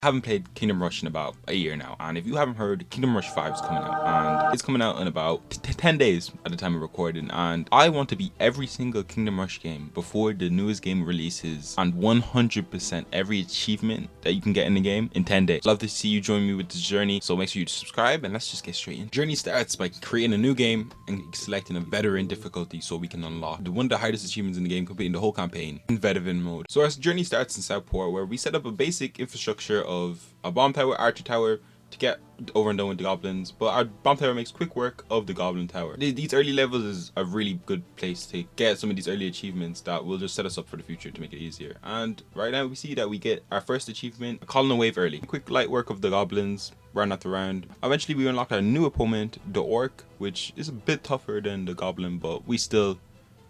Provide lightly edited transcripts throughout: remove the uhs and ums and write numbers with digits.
I haven't played Kingdom Rush in about a year now, and if you haven't heard, Kingdom Rush 5 is coming out, and it's coming out in about 10 days at the time of recording, and I want to beat every single Kingdom Rush game before the newest game releases, and 100% every achievement that you can get in the game in 10 days. I'd love to see you join me with this journey, so make sure you subscribe, and let's just get straight in. Journey starts by creating a new game and selecting a veteran difficulty so we can unlock one of the hardest achievements in the game, completing the whole campaign in veteran mode. So our journey starts in Southport, where we set up a basic infrastructure of a bomb tower, archer tower to get over and done with the goblins, but our bomb tower makes quick work of the goblin tower. These early levels is a really good place to get some of these early achievements that will just set us up for the future to make it easier. And right now we see that we get our first achievement, calling a wave early. Quick light work of the goblins, round after round. Eventually we unlock our new opponent, the orc, which is a bit tougher than the goblin, but we still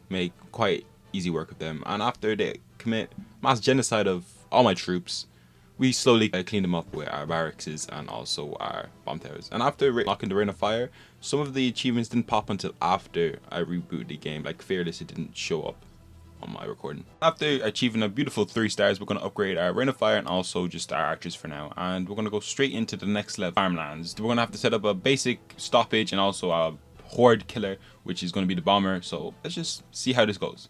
make quite easy work of them. And after they commit mass genocide of all my troops, we slowly clean them up with our barracks and also our bomb towers. And after unlocking the Rain of Fire, some of the achievements didn't pop until after I rebooted the game. Like Fearless, it didn't show up on my recording. After achieving a beautiful 3 stars, we're going to upgrade our Rain of Fire and also just our archers for now. And we're going to go straight into the next level, farmlands. We're going to have to set up a basic stoppage and also a horde killer, which is going to be the bomber. So let's just see how this goes.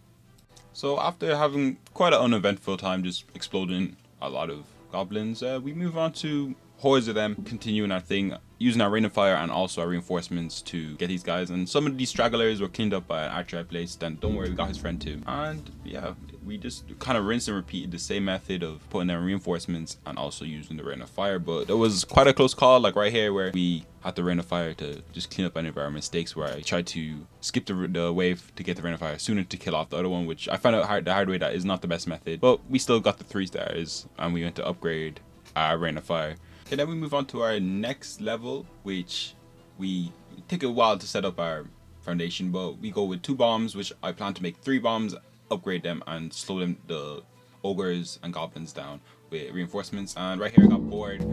So after having quite an uneventful time just exploding a lot of goblins, we move on to hordes of them, continuing our thing, using our Rain of Fire and also our reinforcements to get these guys. And some of these stragglers were cleaned up by an archer I placed, and don't worry, we got his friend too. And yeah, we just kind of rinse and repeat the same method of putting down reinforcements and also using the Rain of Fire. But there was quite a close call, like right here, where we had the Rain of Fire to just clean up any of our mistakes, where I tried to skip the wave to get the Rain of Fire sooner to kill off the other one, which I found out the hard way that is not the best method. But we still got the 3 stars and we went to upgrade our Rain of Fire. Okay, then we move on to our next level, which we take a while to set up our foundation, but we go with 2 bombs, which I plan to make 3 bombs, upgrade them and slow them, the ogres and goblins, down with reinforcements. And right here I got bored,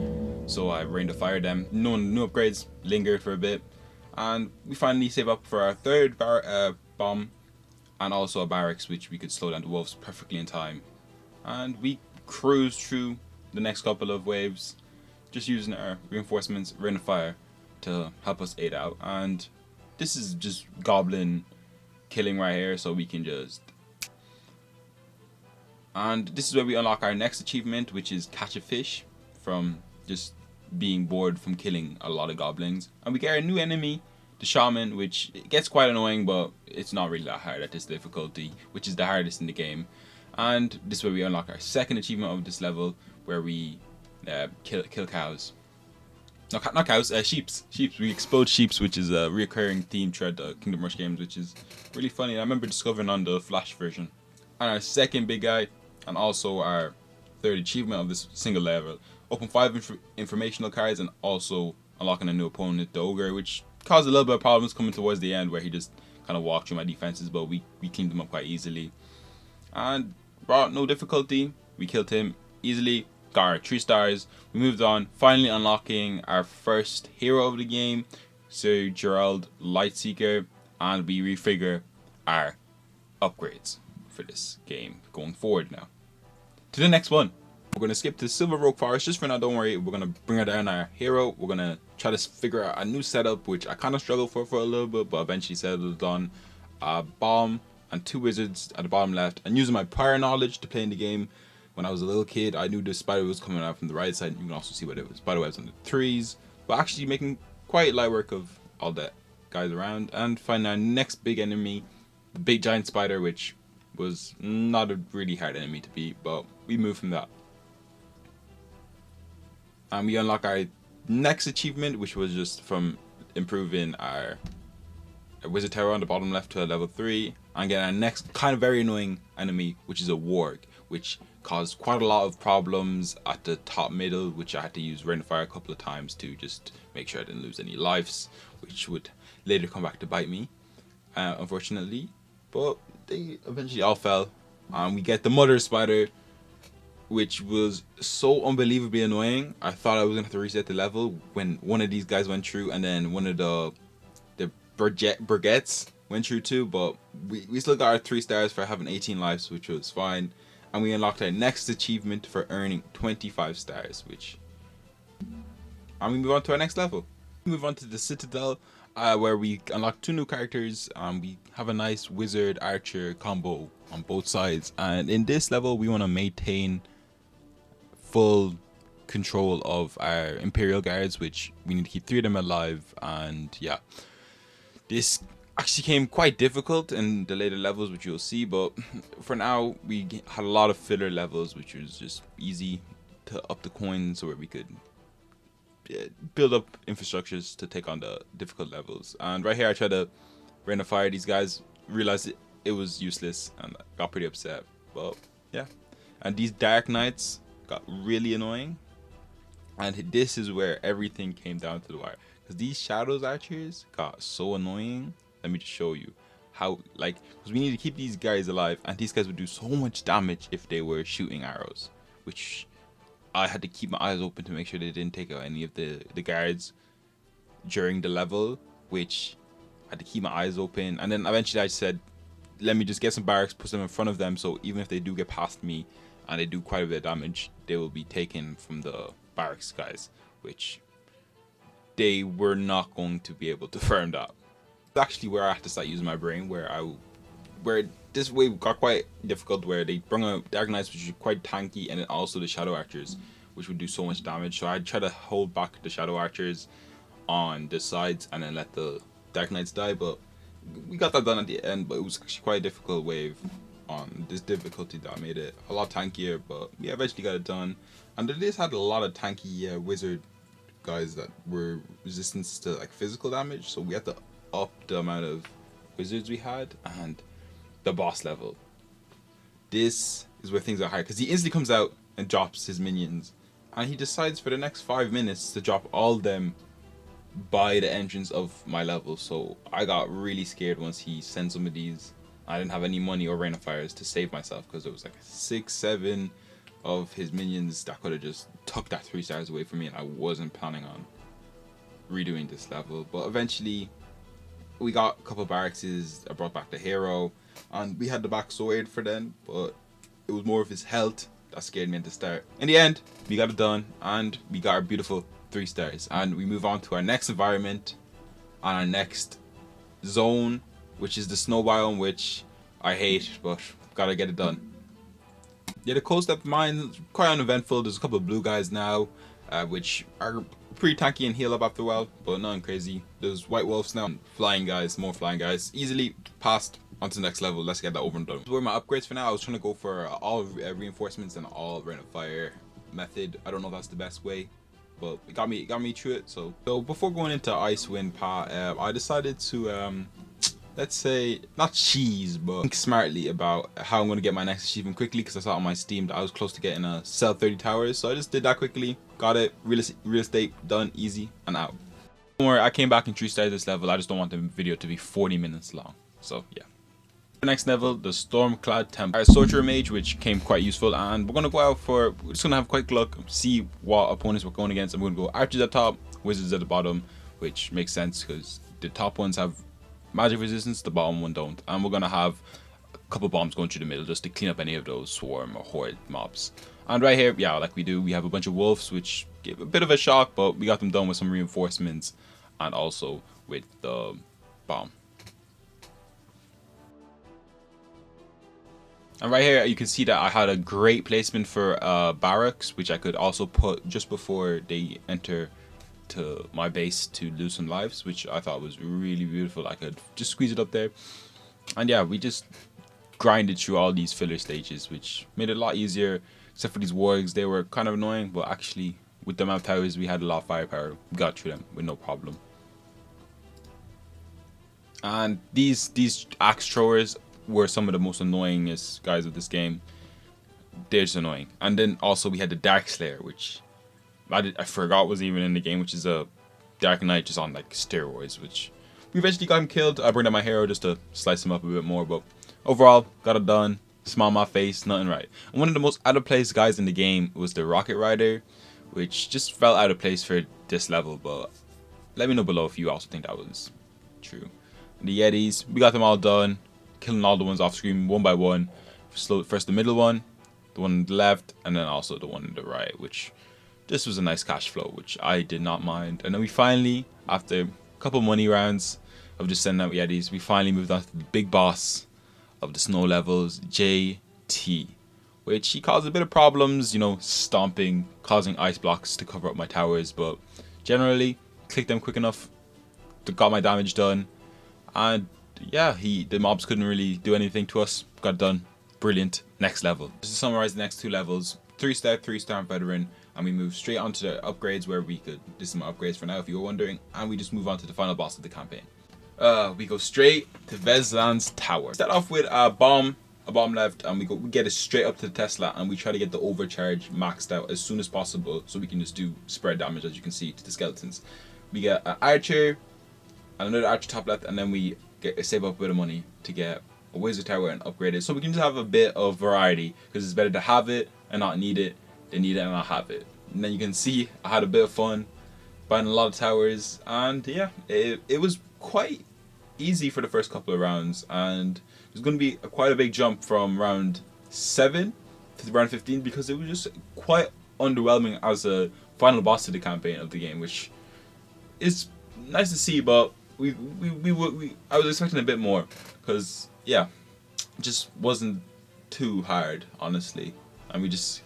so I Rain of Fire them. No new upgrades, lingered for a bit, and we finally save up for our 3rd bomb and also a barracks, which we could slow down the wolves perfectly in time. And we cruise through the next couple of waves, just using our reinforcements, Rain of Fire, to help us aid out. And this is just goblin killing right here, so we can just... And this is where we unlock our next achievement, which is catch a fish, from just being bored from killing a lot of goblins. And we get a new enemy, the shaman, which gets quite annoying, but it's not really that hard at this difficulty, which is the hardest in the game. And this is where we unlock our 2nd achievement of this level, where we kill cows. No, not cows, sheeps. We explode sheeps, which is a recurring theme throughout the Kingdom Rush games, which is really funny. I remember discovering on the Flash version. And our 2nd big guy, and also our 3rd achievement of this single level, open 5 informational cards and also unlocking a new opponent, the ogre, which caused a little bit of problems coming towards the end, where he just kind of walked through my defenses, but we cleaned them up quite easily. And brought no difficulty, we killed him easily. Got our 3 stars, we moved on, finally unlocking our first hero of the game, Sir Gerald Lightseeker, and we refigure our upgrades for this game going forward now. To the next one, we're going to skip to Silver Rogue Forest just for now, don't worry. We're going to bring down our hero, we're going to try to figure out a new setup, which I kind of struggled for a little bit, but eventually settled on a bomb and 2 wizards at the bottom left, and using my prior knowledge to play in the game. When I was a little kid, I knew the spider was coming out from the right side. You can also see what it was, spider webs on the trees, but actually making quite light work of all that guys around, and find our next big enemy, the big giant spider, which was not a really hard enemy to beat, but we moved from that. And we unlock our next achievement, which was just from improving our wizard tower on the bottom left to a level 3, and get our next kind of very annoying enemy, which is a warg, which caused quite a lot of problems at the top middle, which I had to use Rain of Fire a couple of times to just make sure I didn't lose any lives, which would later come back to bite me, unfortunately. But they eventually all fell, and we get the mother spider, which was so unbelievably annoying. I thought I was gonna have to reset the level when one of these guys went through, and then one of the Brigettes went through too, but we still got our 3 stars for having 18 lives, which was fine. and we unlocked our next achievement for earning 25 stars, which, and we move on to our next level. We move on to the Citadel, where we unlock 2 new characters. We have a nice wizard archer combo on both sides, and in this level we want to maintain full control of our Imperial guards, which we need to keep 3 of them alive. And yeah, this actually came quite difficult in the later levels, which you'll see, but for now we had a lot of filler levels, which was just easy to up the coins so where we could build up infrastructures to take on the difficult levels. And right here I tried to rain of fire these guys, realized it was useless and got pretty upset. But yeah, and these Dark Knights got really annoying, and this is where everything came down to the wire, because these Shadows archers got so annoying. Let me just show you how, like, because we need to keep these guys alive, and these guys would do so much damage if they were shooting arrows, which I had to keep my eyes open to make sure they didn't take out any of the guards during the level, which I had to keep my eyes open. And then eventually I said, let me just get some barracks, put them in front of them, so even if they do get past me and they do quite a bit of damage, they will be taken from the barracks guys, which they were not going to be able to farm that. Actually where I had to start using my brain, where this wave got quite difficult, where they brought out Dark Knights, which was quite tanky, and then also the Shadow Archers, which would do so much damage. So I'd try to hold back the Shadow Archers on the sides and then let the Dark Knights die, but we got that done at the end. But it was actually quite a difficult wave on this difficulty that made it a lot tankier, but we eventually got it done. And this had a lot of tanky wizard guys that were resistant to like physical damage, so we had to up the amount of wizards we had. And the boss level, this is where things are hard, because he instantly comes out and drops his minions, and he decides for the next 5 minutes to drop all them by the entrance of my level. So I got really scared once he sent some of these. I didn't have any money or rain of fires to save myself, because there was like 6-7 of his minions that could have just took that 3 stars away from me, and I wasn't planning on redoing this level. But eventually we got a couple of barracks. I brought back the hero, and we had the back sword for them, but it was more of his health that scared me at the start. In the end, we got it done, and we got our beautiful 3 stars. And we move on to our next environment and our next zone, which is the snow biome, which I hate, but gotta get it done. Yeah, the cold step mine is quite uneventful. There's a couple of blue guys now, which are pretty tanky and heal up after a while, but nothing crazy. There's white wolves now, flying guys, more flying guys. Easily passed on to the next level. Let's get that over and done. Those were my upgrades for now. I was trying to go for all reinforcements and all rain of fire method. I don't know if that's the best way, but it got me through it. So before going into Icewind Path, I decided to let's say not cheese, but think smartly about how I'm going to get my next achievement quickly, because I saw on my Steam that I was close to getting a sell 30 towers. So I just did that quickly, got it. Real estate done, easy, and out. Don't worry, I came back and 3 stars this level. I just don't want the video to be 40 minutes long. So yeah. The next level, the Stormcloud Temple. Our Sorcerer Mage, which came quite useful, and we're gonna go out for, we're just gonna have quick look, see what opponents we're going against. I'm gonna go Archers at top, Wizards at the bottom, which makes sense because the top ones have magic resistance, the bottom one don't. And we're gonna have a couple bombs going through the middle just to clean up any of those swarm or horde mobs. And right here, yeah, like we do, we have a bunch of wolves, which gave a bit of a shock, but we got them done with some reinforcements and also with the bomb. And right here you can see that I had a great placement for barracks, which I could also put just before they enter to my base to lose some lives, which I thought was really beautiful. I could just squeeze it up there. And yeah, we just grinded through all these filler stages, which made it a lot easier, except for these wargs. They were kind of annoying, but actually with the amount of towers we had a lot of firepower. We got through them with no problem. And these axe throwers were some of the most annoyingest guys of this game. They're just annoying. And then also we had the Dark Slayer, which I forgot was even in the game, which is a Dark Knight just on like steroids, which we eventually got him killed. I bring out my hero just to slice him up a bit more, but overall got it done. Smile on my face, nothing right. And one of the most out of place guys in the game was the Rocket Rider, which just felt out of place for this level, but let me know below if you also think that was true. The Yetis, we got them all done, killing all the ones off screen one by one. First the middle one, the one on the left, and then also the one on the right, which just was a nice cash flow, which I did not mind. And then we finally, after a couple money rounds of just sending out Yetis, we finally moved on to the big boss of the snow levels, JT, which he caused a bit of problems, you know, stomping, causing ice blocks to cover up my towers, but generally clicked them quick enough, got my damage done, and yeah, the mobs couldn't really do anything to us. Got it done. Brilliant. Next level. Just to summarize the next two levels, 3-star, 3-star veteran, and we move straight onto the upgrades where we could, this is my upgrades for now if you were wondering, and we just move on to the final boss of the campaign. We go straight to Vezlan's tower. Start off with a bomb left, and we get it straight up to the Tesla, and we try to get the overcharge maxed out as soon as possible so we can just do spread damage, as you can see, to the skeletons. We get an archer and another archer top left, and then we save up a bit of money to get a wizard tower and upgrade it, so we can just have a bit of variety, because it's better to have it and not need it than need it and not have it. And then you can see I had a bit of fun buying a lot of towers, and yeah, it was quite easy for the first couple of rounds, and there's going to be quite a big jump from round 7 to round 15, because it was just quite underwhelming as a final boss of the campaign of the game, which is nice to see, but I was expecting a bit more, because yeah, it just wasn't too hard, honestly, and we just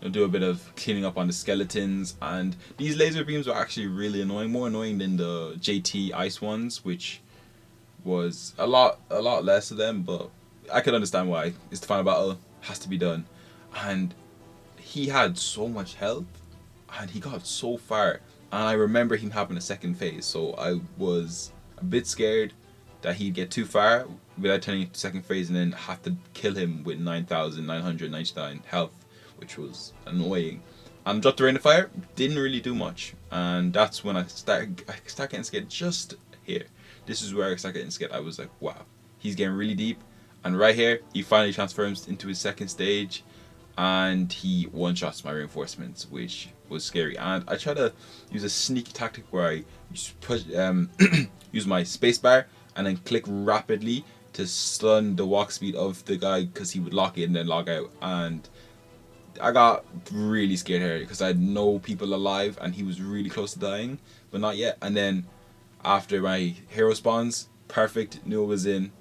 do a bit of cleaning up on the skeletons, and these laser beams were actually really annoying, more annoying than the JT ice ones, which was a lot less of them, but I could understand why. It's the final battle, has to be done, and he had so much health and he got so far, and I remember him having a second phase, so I was a bit scared that he'd get too far without turning into second phase and then have to kill him with 9,999 health, which was annoying. And dropped the rain of fire, didn't really do much, and that's when I start getting scared. Just here, this is where I start getting scared. I was like, wow, he's getting really deep, and right here he finally transforms into his second stage, and he one-shots my reinforcements, which was scary. And I try to use a sneaky tactic where I use my spacebar and then click rapidly to stun the walk speed of the guy, because he would lock in and then log out, and I got really scared here because I had no people alive and he was really close to dying, but not yet. And then after my hero spawns, perfect, knew it was in,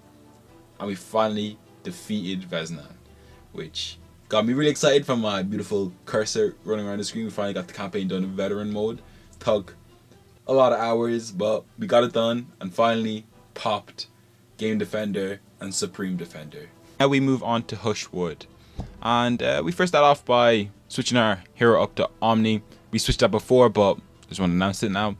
and we finally defeated Vezlan, which got me really excited from my beautiful cursor running around the screen. We finally got the campaign done in veteran mode. Took a lot of hours, but we got it done and finally popped Game Defender and Supreme Defender. Now we move on to Hushwood. And we first start off by switching our hero up to Omni. We switched that before, but I just want to announce it now.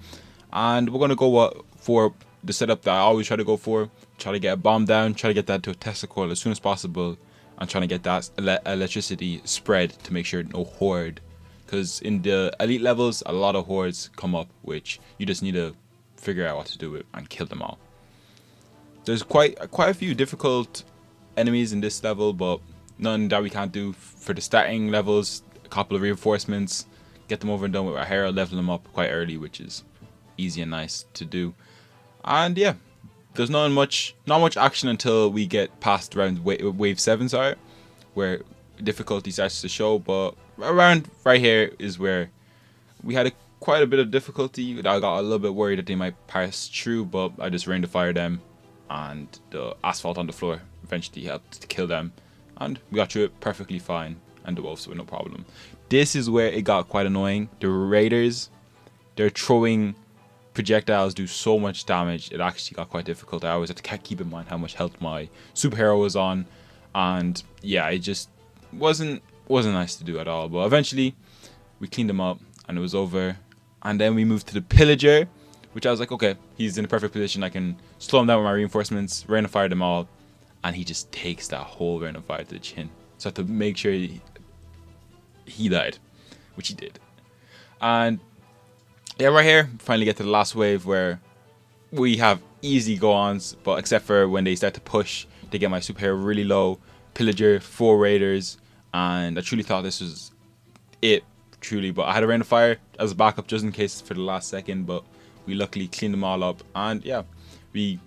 And we're going to go for the setup that I always try to go for. Try to get a bomb down, try to get that to a Tesla coil as soon as possible, and trying to get that electricity spread to make sure no horde. Because in the elite levels, a lot of hordes come up, which you just need to figure out what to do with and kill them all. There's quite a few difficult enemies in this level, but none that we can't do for the starting levels. A couple of reinforcements, get them over and done with our hero, level them up quite early, which is easy and nice to do. And yeah, there's not much action until we get past around wave 7, sorry, where difficulty starts to show. But around right here is where we had quite a bit of difficulty. I got a little bit worried that they might pass through, but I just rained to fire them, and the asphalt on the floor eventually helped to kill them. And we got through it perfectly fine, and the wolves were no problem. This is where it got quite annoying. The raiders, they're throwing projectiles, do so much damage. It actually got quite difficult. I always had to keep in mind how much health my superhero was on, and yeah, it just wasn't nice to do at all. But eventually, we cleaned them up, and it was over. And then we moved to the pillager, which I was like, okay, he's in a perfect position. I can slow him down with my reinforcements, rain of fire them all. And he just takes that whole rain of fire to the chin. So I had to make sure he died, which he did. And yeah, right here, finally get to the last wave where we have easy go-ons, but except for when they start to push, they get my superhero really low. Pillager, 4 raiders, and I truly thought this was it, truly. But I had a rain of fire as a backup just in case for the last second, but we luckily cleaned them all up, and yeah, we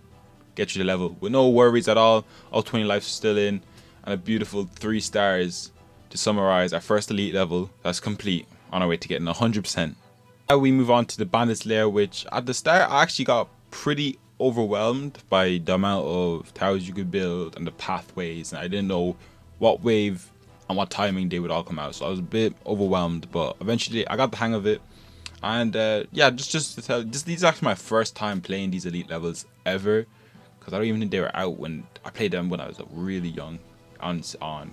get through the level with no worries at all. All 20 lives still in, and a beautiful 3 stars to summarize, our first elite level that's complete, on our way to getting 100%. Now we move on to the Bandits lair, which at the start I actually got pretty overwhelmed by the amount of towers you could build and the pathways, and I didn't know what wave and what timing they would all come out, so I was a bit overwhelmed, but eventually I got the hang of it. And yeah, just to tell, this is actually my first time playing these elite levels ever, because I don't even think they were out when I played them when I was really young on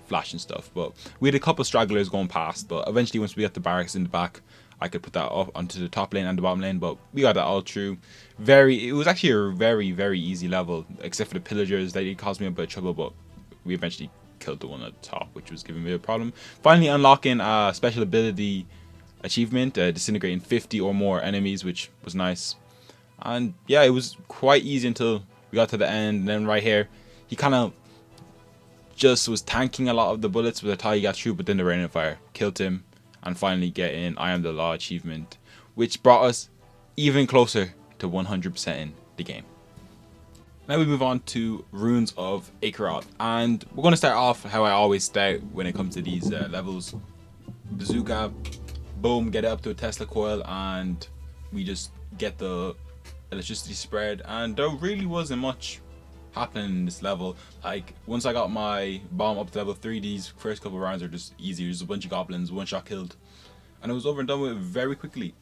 Flash and stuff. But we had a couple stragglers going past, but eventually once we got the barracks in the back, I could put that up onto the top lane and the bottom lane. But we got that all through. It was actually a very easy level, except for the pillagers that it caused me a bit of trouble, but we eventually killed the one at the top, which was giving me a problem. Finally unlocking a special ability achievement, disintegrating 50 or more enemies, which was nice. And yeah, it was quite easy until we got to the end. And then right here, he kind of just was tanking a lot of the bullets by the time he got through, but then the rain of fire killed him. And finally getting I Am the Law achievement, which brought us even closer to 100% in the game. Now we move on to Runes of Acod, and we're going to start off how I always start when it comes to these levels. Bazooka, boom, get it up to a Tesla coil, and we just get the electricity spread. And there really wasn't much happening in this level. Like, once I got my bomb up to level 3, these first couple of rounds are just easy. There's a bunch of goblins, one shot killed, and it was over and done with very quickly.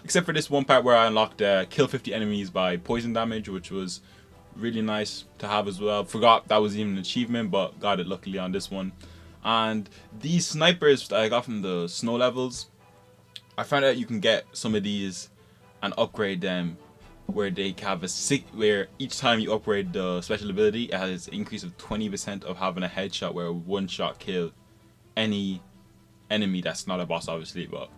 Except for this one part where I unlocked kill 50 enemies by poison damage, which was really nice to have as well. Forgot that was even an achievement, but got it luckily on this one. And these snipers that I got from the snow levels, I found out you can get some of these and upgrade them where they have where each time you upgrade the special ability, it has an increase of 20% of having a headshot, where one shot kill any enemy that's not a boss, obviously. But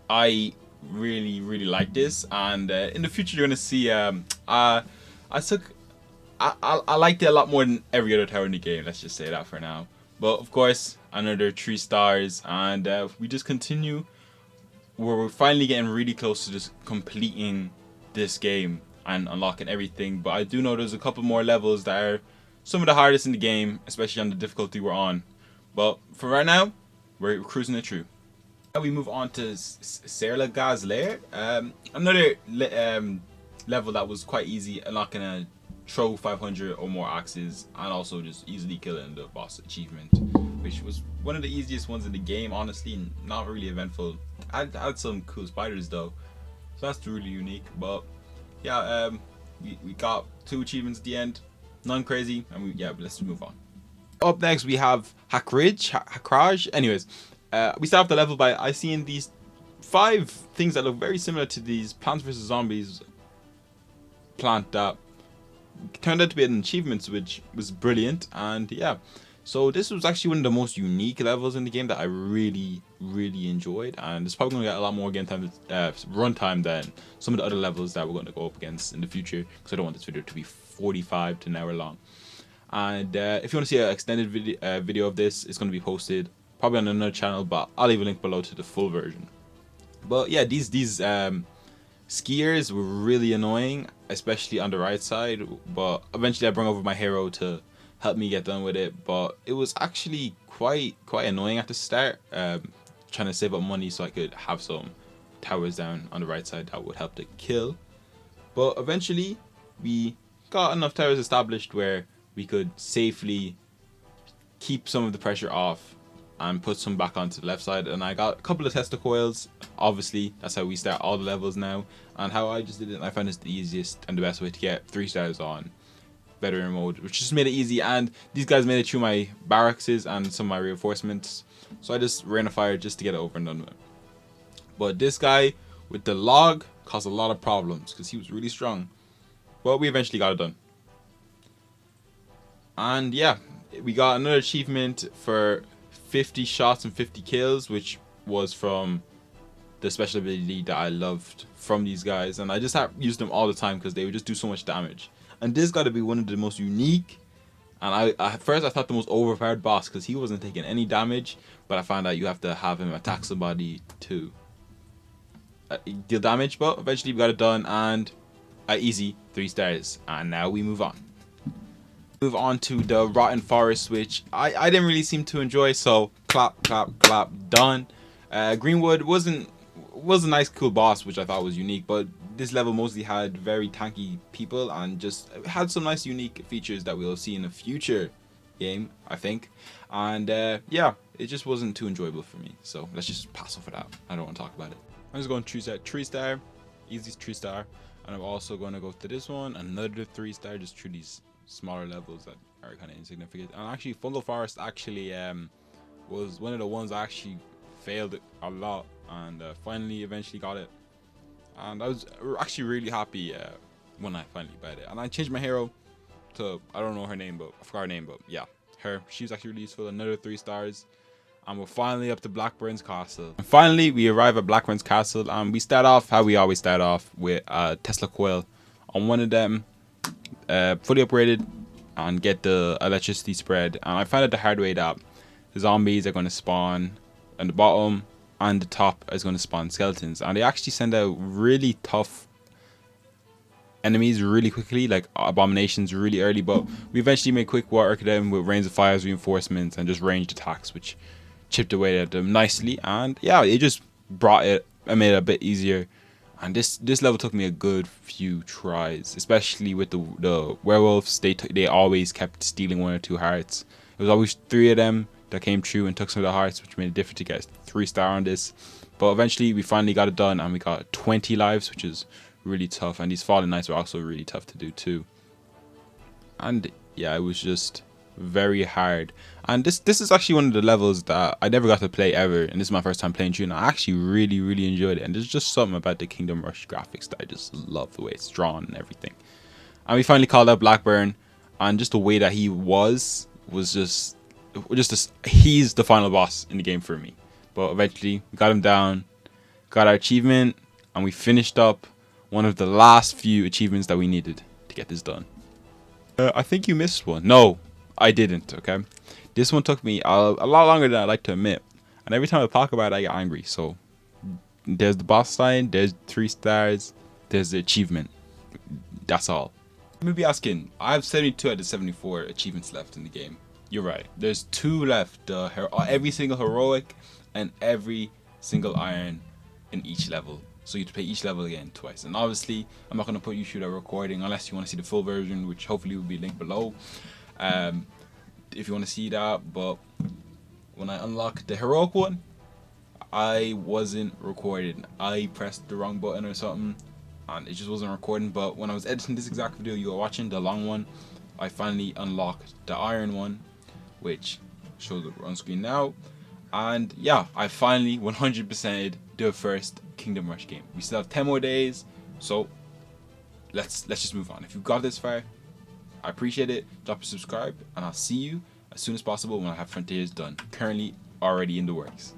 I really like this, and in the future you're gonna see I liked it a lot more than every other tower in the game, let's just say that for now. But of course, another 3 stars, and we just continue where we're finally getting really close to just completing this game and unlocking everything. But I do know there's a couple more levels that are some of the hardest in the game, especially on the difficulty we're on. But for right now, we're cruising it through. Now we move on to Strategize lair, another level that was quite easy, unlocking a throw 500 or more axes, and also just easily killing the boss achievement, which was one of the easiest ones in the game, honestly, and not really eventful. I had some cool spiders though, so that's really unique. But yeah, we got 2 achievements at the end, none crazy, and let's move on. Up next we have Hackraj. Anyways, we start off the level by seeing these 5 things that look very similar to these Plants vs Zombies plant that turned out to be an achievement, which was brilliant. And yeah, so this was actually one of the most unique levels in the game that I really enjoyed, and it's probably going to get a lot more game time, runtime than some of the other levels that we're going to go up against in the future, because I don't want this video to be 45 to an hour long. And if you want to see an extended video of this, it's going to be posted probably on another channel, but I'll leave a link below to the full version. But yeah, these skiers were really annoying, especially on the right side, but eventually I brought over my hero to help me get done with it. But it was actually quite annoying at the start, trying to save up money so I could have some towers down on the right side that would help to kill. But eventually we got enough towers established where we could safely keep some of the pressure off and put some back onto the left side. And I got a couple of Tesla coils. Obviously that's how we start all the levels now, and how I just did it, I found it's the easiest and the best way to get 3 stars on veteran mode, which just made it easy. And these guys made it through my barracks and some of my reinforcements, so I just ran a fire just to get it over and done with. But this guy with the log caused a lot of problems because he was really strong, but we eventually got it done. And yeah, we got another achievement for 50 shots and 50 kills, which was from the special ability that I loved from these guys, and I just used them all the time because they would just do so much damage. And this got to be one of the most unique, and at first I thought the most overpowered boss, because he wasn't taking any damage, but I found out you have to have him attack somebody to deal damage. But eventually we got it done, and easy 3 stars. And now we move on. Move on to the Rotten Forest, which I didn't really seem to enjoy, so clap, clap, clap, done. Greenwood was a nice cool boss, which I thought was unique, but this level mostly had very tanky people and just had some nice unique features that we'll see in a future game, I think. And yeah, it just wasn't too enjoyable for me, so let's just pass over that. I don't want to talk about it. I'm just going 3-star, easy 3-star, and I'm also going to go to this one, another 3-star, just through these smaller levels that are kind of insignificant. And actually Fungal Forest actually was one of the ones I actually failed a lot, and finally eventually got it, and I was actually really happy when I finally beat it. And I changed my hero to, I don't know her name, but I forgot her name, but yeah, her. She was actually really useful. Another 3 stars, and we're finally up to Blackburn's Castle. And finally we arrive at Blackburn's Castle, and we start off how we always start off, with a Tesla coil on one of them, fully upgraded, and get the electricity spread. And I found out the hard way that the zombies are going to spawn on the bottom, and the top is going to spawn skeletons, and they actually send out really tough enemies really quickly, like abominations really early. But we eventually made quick work of them with Rains of Fire's reinforcements and just ranged attacks, which chipped away at them nicely. And yeah, it just brought it and made it a bit easier. And this level took me a good few tries, especially with the werewolves. They always kept stealing 1 or 2 hearts. It was always 3 of them that came through and took some of the hearts, which made it different to get 3-star on this. But eventually we finally got it done, and we got 20 lives, which is really tough. And these fallen knights were also really tough to do too. And yeah, it was just very hard. And this is actually one of the levels that I never got to play ever, and this is my first time playing through, and I actually really enjoyed it. And there's just something about the Kingdom Rush graphics that I just love, the way it's drawn and everything. And we finally called out Blackburn, and just the way that he was just he's the final boss in the game for me. But eventually we got him down, got our achievement, and we finished up one of the last few achievements that we needed to get this done. I think you missed one. No, I didn't. Okay, this one took me a lot longer than I like to admit, and every time I talk about it I get angry. So there's the boss line, there's 3 stars, there's the achievement. That's all. You may be asking, I have 72 out of 74 achievements left in the game. You're right, there's 2 left, every single heroic and every single iron in each level. So you have to play each level again twice. And obviously I'm not going to put you through the recording unless you want to see the full version, which hopefully will be linked below if you want to see that. But when I unlocked the heroic one, I wasn't recording. I pressed the wrong button or something, and it just wasn't recording. But when I was editing this exact video you are watching, the long one, I finally unlocked the iron one, which shows up on screen now. And yeah, I finally 100%ed the first Kingdom Rush game. We still have 10 more days, so let's just move on. If you got this far, I appreciate it. Drop a subscribe, and I'll see you as soon as possible when I have Frontiers done. Currently already in the works.